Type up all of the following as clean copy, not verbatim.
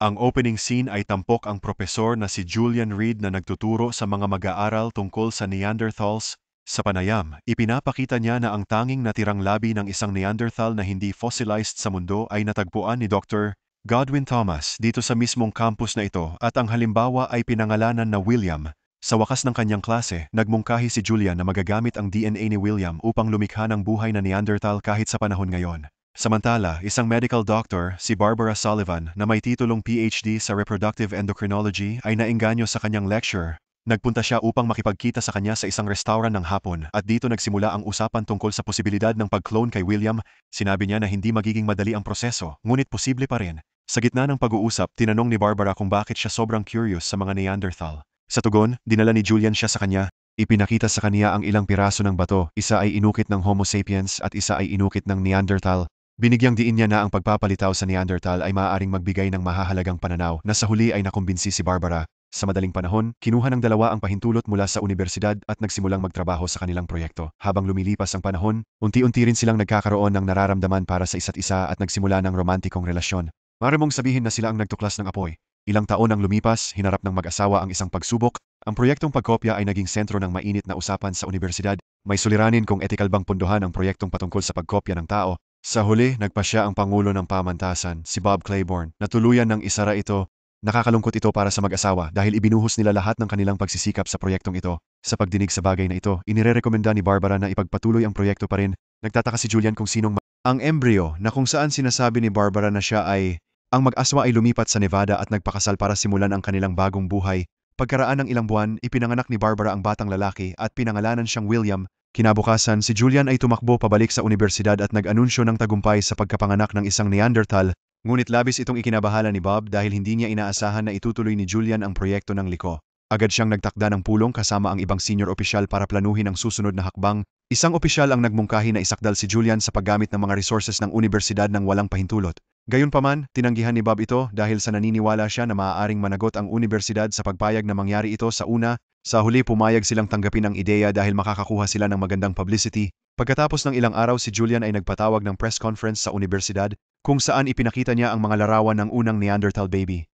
Ang opening scene ay tampok ang propesor na si Julian Reed na nagtuturo sa mga mag-aaral tungkol sa Neanderthals. Sa panayam, ipinapakita niya na ang tanging natirang labi ng isang Neanderthal na hindi fossilized sa mundo ay natagpuan ni Dr. Godwin Thomas dito sa mismong campus na ito at ang halimbawa ay pinangalanan na William. Sa wakas ng kanyang klase, nagmungkahi si Julian na magagamit ang DNA ni William upang lumikha ng buhay na Neanderthal kahit sa panahon ngayon. Samantala, isang medical doctor, si Barbara Sullivan, na may titulong PhD sa Reproductive Endocrinology ay naengganyo sa kanyang lecture. Nagpunta siya upang makipagkita sa kanya sa isang restaurant ng hapon at dito nagsimula ang usapan tungkol sa posibilidad ng pag-clone kay William. Sinabi niya na hindi magiging madali ang proseso, ngunit posible pa rin. Sa gitna ng pag-uusap, tinanong ni Barbara kung bakit siya sobrang curious sa mga Neanderthal. Sa tugon, dinala ni Julian siya sa kanya. Ipinakita sa kanya ang ilang piraso ng bato, isa ay inukit ng Homo sapiens at isa ay inukit ng Neanderthal. Binigyang diin niya na ang pagpapalitaw sa Neanderthal ay maaaring magbigay ng mahahalagang pananaw na sa huli ay nakumbinsi si Barbara. Sa madaling panahon, kinuha ng dalawa ang pahintulot mula sa unibersidad at nagsimulang magtrabaho sa kanilang proyekto. Habang lumilipas ang panahon, unti-unti rin silang nagkakaroon ng nararamdaman para sa isa't isa at nagsimula ng romantikong relasyon. Maaari mong sabihin na sila ang nagtuklas ng apoy. Ilang taon ang lumipas, hinarap ng mag-asawa ang isang pagsubok. Ang proyektong pagkopya ay naging sentro ng mainit na usapan sa unibersidad. May suliranin kung etikal bang punduhan ang proyektong patungkol sa pagkopya ng tao. Sa huli, nagpasya ang Pangulo ng Pamantasan, si Bob Claiborne, na tuluyan ng isara ito. Nakakalungkot ito para sa mag-asawa dahil ibinuhos nila lahat ng kanilang pagsisikap sa proyektong ito. Sa pagdinig sa bagay na ito, inirerekomenda ni Barbara na ipagpatuloy ang proyekto pa rin. Nagtataka si Julian kung sinong ang embryo na kung saan sinasabi ni Barbara na siya ay ang mag-aswa ay lumipat sa Nevada at nagpakasal para simulan ang kanilang bagong buhay. Pagkaraan ng ilang buwan, ipinanganak ni Barbara ang batang lalaki at pinangalanan siyang William. Kinabukasan, si Julian ay tumakbo pabalik sa unibersidad at nag-anunsyo ng tagumpay sa pagkapanganak ng isang Neanderthal. Ngunit labis itong ikinabahala ni Bob dahil hindi niya inaasahan na itutuloy ni Julian ang proyekto ng liko. Agad siyang nagtakda ng pulong kasama ang ibang senior opisyal para planuhin ang susunod na hakbang. Isang opisyal ang nagmungkahi na isakdal si Julian sa paggamit ng mga resources ng unibersidad ng walang pahintulot. Gayunpaman, tinanggihan ni Bob ito dahil sa naniniwala siya na maaaring managot ang unibersidad sa pagpayag na mangyari ito sa una. Sa huli pumayag silang tanggapin ang ideya dahil makakakuha sila ng magandang publicity. Pagkatapos ng ilang araw si Julian ay nagpatawag ng press conference sa unibersidad kung saan ipinakita niya ang mga larawan ng unang Neanderthal baby.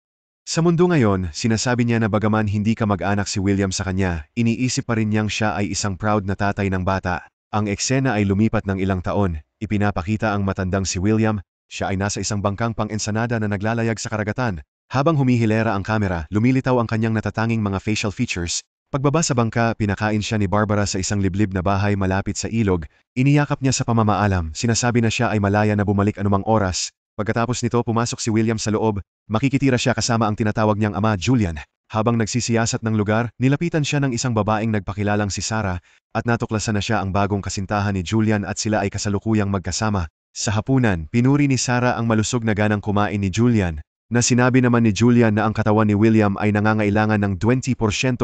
Sa mundo ngayon, sinasabi niya na bagaman hindi kamag-anak si William sa kanya, iniisip pa rin niyang siya ay isang proud na tatay ng bata. Ang eksena ay lumipat ng ilang taon. Ipinapakita ang matandang si William. Siya ay nasa isang bangkang pang-ensanada na naglalayag sa karagatan. Habang humihilera ang kamera, lumilitaw ang kanyang natatanging mga facial features. Pagbaba sa bangka, pinakain siya ni Barbara sa isang liblib na bahay malapit sa ilog. Iniyakap niya sa pamamaalam, sinasabi na siya ay malaya na bumalik anumang oras. Pagkatapos nito pumasok si William sa loob, makikitira siya kasama ang tinatawag niyang ama Julian. Habang nagsisiyasat ng lugar, nilapitan siya ng isang babaeng nagpakilalang si Sarah at natuklasan na siya ang bagong kasintahan ni Julian at sila ay kasalukuyang magkasama. Sa hapunan, pinuri ni Sarah ang malusog na ganang kumain ni Julian, na sinabi naman ni Julian na ang katawan ni William ay nangangailangan ng 20%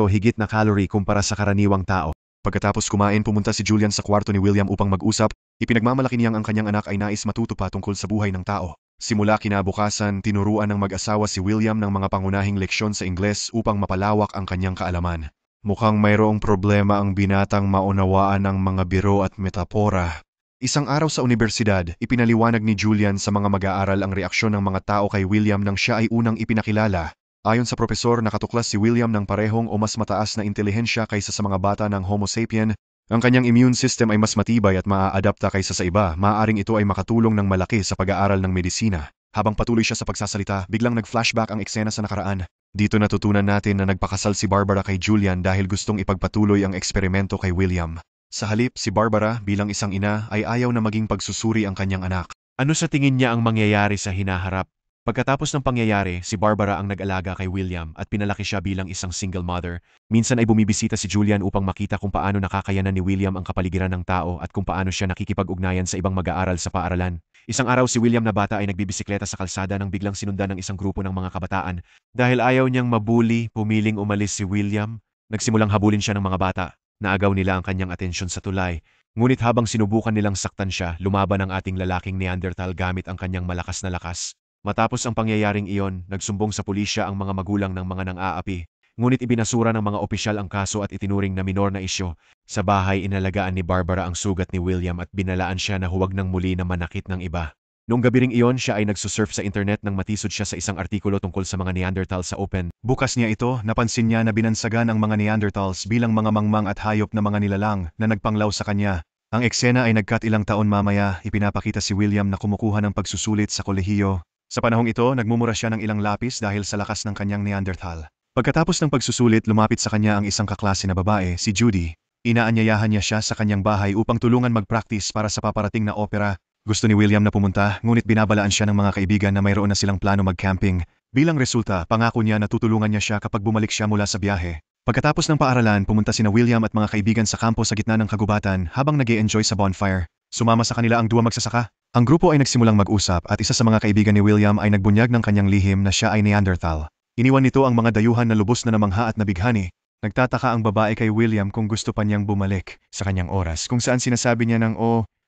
higit na calorie kumpara sa karaniwang tao. Pagkatapos kumain, pumunta si Julian sa kwarto ni William upang mag-usap. Ipinagmamalaki niyang ang kanyang anak ay nais matuto pa tungkol sa buhay ng tao. Simula kinabukasan, tinuruan ng mag-asawa si William ng mga pangunahing leksyon sa Ingles upang mapalawak ang kanyang kaalaman. Mukhang mayroong problema ang binatang maunawaan ng mga biro at metapora. Isang araw sa unibersidad, ipinaliwanag ni Julian sa mga mag-aaral ang reaksyon ng mga tao kay William nang siya ay unang ipinakilala. Ayon sa propesor, nakatuklas si William ng parehong o mas mataas na intelihensya kaysa sa mga bata ng Homo sapien. Ang kanyang immune system ay mas matibay at maaadapta kaysa sa iba. Maaaring ito ay makatulong ng malaki sa pag-aaral ng medisina. Habang patuloy siya sa pagsasalita, biglang nag-flashback ang eksena sa nakaraan. Dito natutunan natin na nagpakasal si Barbara kay Julian dahil gustong ipagpatuloy ang eksperimento kay William. Sa halip, si Barbara bilang isang ina ay ayaw na maging pagsusuri ang kanyang anak. Ano sa tingin niya ang mangyayari sa hinaharap? Pagkatapos ng pangyayari, si Barbara ang nag-alaga kay William at pinalaki siya bilang isang single mother. Minsan ay bumibisita si Julian upang makita kung paano nakakayanan ni William ang kapaligiran ng tao at kung paano siya nakikipag-ugnayan sa ibang mag-aaral sa paaralan. Isang araw si William na bata ay nagbibisikleta sa kalsada nang biglang sinundan ng isang grupo ng mga kabataan. Dahil ayaw niyang mabuli, pumiling umalis si William. Nagsimulang habulin siya ng mga bata. Naagaw nila ang kanyang atensyon sa tulay. Ngunit habang sinubukan nilang saktan siya, lumaban ang ating lalaking Neanderthal gamit ang kanyang malakas na lakas. Matapos ang pangyayaring iyon, nagsumbong sa pulisya ang mga magulang ng mga nang-aapi. Ngunit ibinasura ng mga opisyal ang kaso at itinuring na minor na isyu. Sa bahay inalagaan ni Barbara ang sugat ni William at binalaan siya na huwag nang muli na manakit ng iba. Noong gabi ring iyon, siya ay nagsusurf sa internet nang matisod siya sa isang artikulo tungkol sa mga Neanderthal sa Open. Bukas niya ito, napansin niya na binansagan ang mga Neanderthals bilang mga mangmang at hayop na mga nilalang na nagpanglaw sa kanya. Ang eksena ay nagkat ilang taon mamaya, ipinapakita si William na kumukuha ng pagsusulit sa kolehiyo. Sa panahong ito, nagmumura siya ng ilang lapis dahil sa lakas ng kanyang Neanderthal. Pagkatapos ng pagsusulit, lumapit sa kanya ang isang kaklase na babae, si Judy. Inaanyayahan niya siya sa kanyang bahay upang tulungan mag-practice para sa paparating na opera. Gusto ni William na pumunta, ngunit binabalaan siya ng mga kaibigan na mayroon na silang plano mag-camping. Bilang resulta, pangako niya na tutulungan niya siya kapag bumalik siya mula sa biyahe. Pagkatapos ng paaralan, pumunta sina William at mga kaibigan sa kampo sa gitna ng kagubatan habang nag-e-enjoy sa bonfire. Sumama sa kanila ang 2 magsasaka. Ang grupo ay nagsimulang mag-usap at isa sa mga kaibigan ni William ay nagbunyag ng kanyang lihim na siya ay Neanderthal. Iniwan nito ang mga dayuhan na lubos na namangha at nabighani. Nagtataka ang babae kay William kung gusto pa niyang bumalik sa kanyang oras, kung saan sinasabi niya ng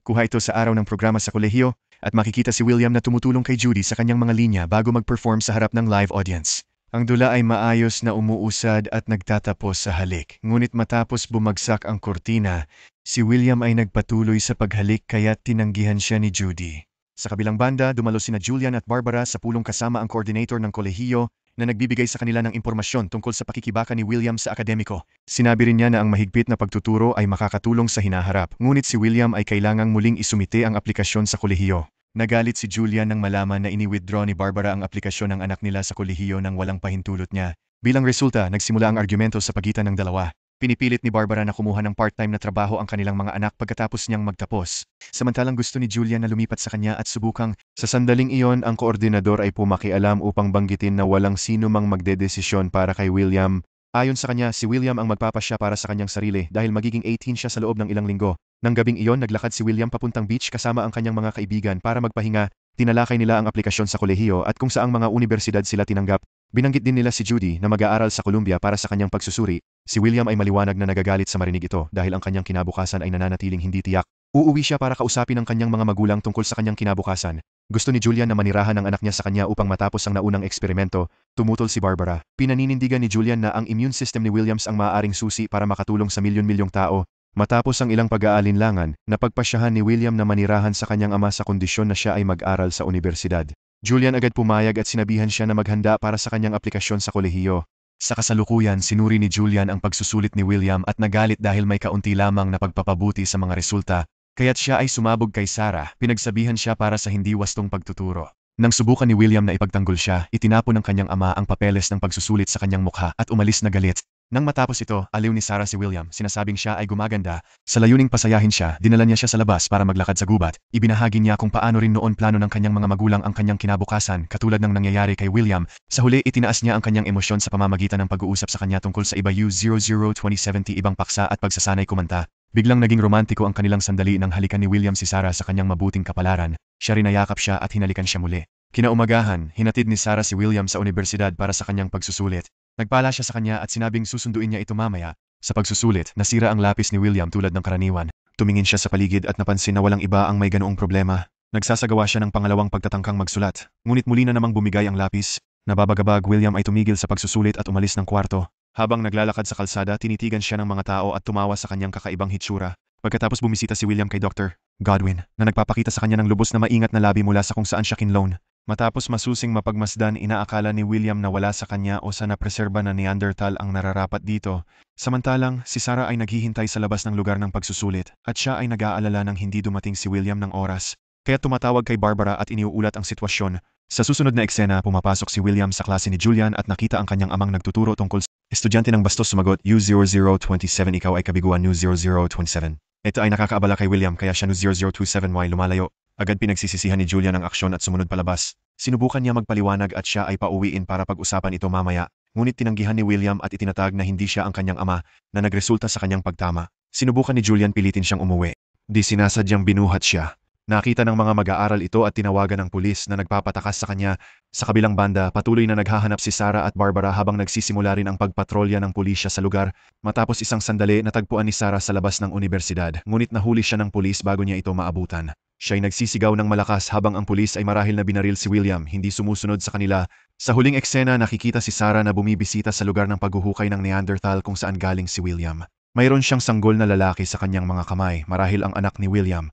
kuha ito sa araw ng programa sa kolehiyo, at makikita si William na tumutulong kay Judy sa kanyang mga linya bago mag-perform sa harap ng live audience. Ang dula ay maayos na umuusad at nagtatapos sa halik, ngunit matapos bumagsak ang kurtina, si William ay nagpatuloy sa paghalik kaya tinanggihan siya ni Judy. Sa kabilang banda, dumalo sina Julian at Barbara sa pulong kasama ang coordinator ng kolehiyo na nagbibigay sa kanila ng impormasyon tungkol sa pakikibaka ni William sa akademiko. Sinabi rin niya na ang mahigpit na pagtuturo ay makakatulong sa hinaharap, ngunit si William ay kailangang muling isumite ang aplikasyon sa kolehiyo. Nagalit si Julian nang malaman na ini-withdraw ni Barbara ang aplikasyon ng anak nila sa kolehiyo nang walang pahintulot niya. Bilang resulta, nagsimula ang argumento sa pagitan ng dalawa. Pinipilit ni Barbara na kumuha ng part-time na trabaho ang kanilang mga anak pagkatapos niyang magtapos. Samantalang gusto ni Julian na lumipat sa kanya at subukang, sa sandaling iyon ang koordinador ay pumakialam upang banggitin na walang sino mang magdedesisyon para kay William. Ayon sa kanya, si William ang magpapasya para sa kanyang sarili dahil magiging 18 siya sa loob ng ilang linggo. Nang gabing iyon, naglakad si William papuntang beach kasama ang kanyang mga kaibigan para magpahinga. Tinalakay nila ang aplikasyon sa kolehiyo at kung saang mga unibersidad sila tinanggap. Binanggit din nila si Judy na mag-aaral sa Columbia para sa kanyang pagsusuri. Si William ay maliwanag na nagagalit sa marinig ito dahil ang kanyang kinabukasan ay nananatiling hindi tiyak. Uuwi siya para kausapin ang kanyang mga magulang tungkol sa kanyang kinabukasan. Gusto ni Julian na manirahan ang anak niya sa kanya upang matapos ang naunang eksperimento. Tumutol si Barbara. Pinaninindigan ni Julian na ang immune system ni Williams ang maaaring susi para makatulong sa milyon-milyong tao. Matapos ang ilang pag-aalinlangan, napagpasyahan ni William na manirahan sa kanyang ama sa kondisyon na siya ay mag-aral sa unibersidad. Julian agad pumayag at sinabihan siya na maghanda para sa kanyang aplikasyon sa kolehiyo. Sa kasalukuyan, sinuri ni Julian ang pagsusulit ni William at nagalit dahil may kaunti lamang na pagpapabuti sa mga resulta, kaya't siya ay sumabog kay Sarah, pinagsabihan siya para sa hindi wastong pagtuturo. Nang subukan ni William na ipagtanggol siya, itinapon ng kanyang ama ang papeles ng pagsusulit sa kanyang mukha at umalis na galit. Nang matapos ito, aliw ni Sarah si William, sinasabing siya ay gumaganda. Sa layuning pasayahin siya, dinala niya siya sa labas para maglakad sa gubat. Ibinahagi niya kung paano rin noon plano ng kanyang mga magulang ang kanyang kinabukasan, katulad ng nangyayari kay William. Sa huli, itinaas niya ang kanyang emosyon sa pamamagitan ng pag-uusap sa kanya tungkol sa iba U002070 ibang paksa at pagsasanay kumanta. Biglang naging romantiko ang kanilang sandali nang halikan ni William si Sarah sa kanyang mabuting kapalaran. Siya rin nayakap siya at hinalikan siya muli. Kinaumagahan, hinatid ni Sarah si William sa unibersidad para sa kanyang pagsusulit. Nagpala siya sa kanya at sinabing susunduin niya ito mamaya. Sa pagsusulit, nasira ang lapis ni William tulad ng karaniwan. Tumingin siya sa paligid at napansin na walang iba ang may ganoong problema. Nagsasagawa siya ng pangalawang pagtatangkang magsulat. Ngunit muli na namang bumigay ang lapis. Nababagabag, William ay tumigil sa pagsusulit at umalis ng kwarto. Habang naglalakad sa kalsada, tinitigan siya ng mga tao at tumawa sa kanyang kakaibang hitsura. Pagkatapos bumisita si William kay Dr. Godwin, na nagpapakita sa kanya ng lubos na maingat na labi mula sa kung saan siya kinloan. Matapos masusing mapagmasdan, inaakala ni William na wala sa kanya o sa napreserba na Neanderthal ang nararapat dito. Samantalang, si Sarah ay naghihintay sa labas ng lugar ng pagsusulit at siya ay nag-aalala nang hindi dumating si William ng oras. Kaya tumatawag kay Barbara at iniuulat ang sitwasyon. Sa susunod na eksena, pumapasok si William sa klase ni Julian at nakita ang kanyang amang nagtuturo tungkol sa estudyante ng bastos sumagot, U0027 ikaw ay kabiguan U0027. Ito ay nakakaabala kay William kaya siya U0027Y lumalayo. Agad pinagsisisihan ni Julian ang aksyon at sumunod palabas. Sinubukan niya magpaliwanag at siya ay pauwiin para pag-usapan ito mamaya. Ngunit tinanggihan ni William at itinatag na hindi siya ang kanyang ama na nagresulta sa kanyang pagtama. Sinubukan ni Julian pilitin siyang umuwi. Di sinasadyang binuhat siya. Nakita ng mga mag-aaral ito at tinawagan ng pulis na nagpapatakas sa kanya. Sa kabilang banda, patuloy na naghahanap si Sarah at Barbara habang nagsisimula rin ang pagpatrolya ng pulisya sa lugar. Matapos isang sandali, natagpuan ni Sarah sa labas ng unibersidad, ngunit nahuli siya ng pulis bago niya ito maabutan. Siya ay nagsisigaw ng malakas habang ang pulis ay marahil na binaril si William, hindi sumusunod sa kanila. Sa huling eksena, nakikita si Sarah na bumibisita sa lugar ng paghuhukay ng Neanderthal kung saan galing si William. Mayroon siyang sanggol na lalaki sa kanyang mga kamay, marahil ang anak ni William.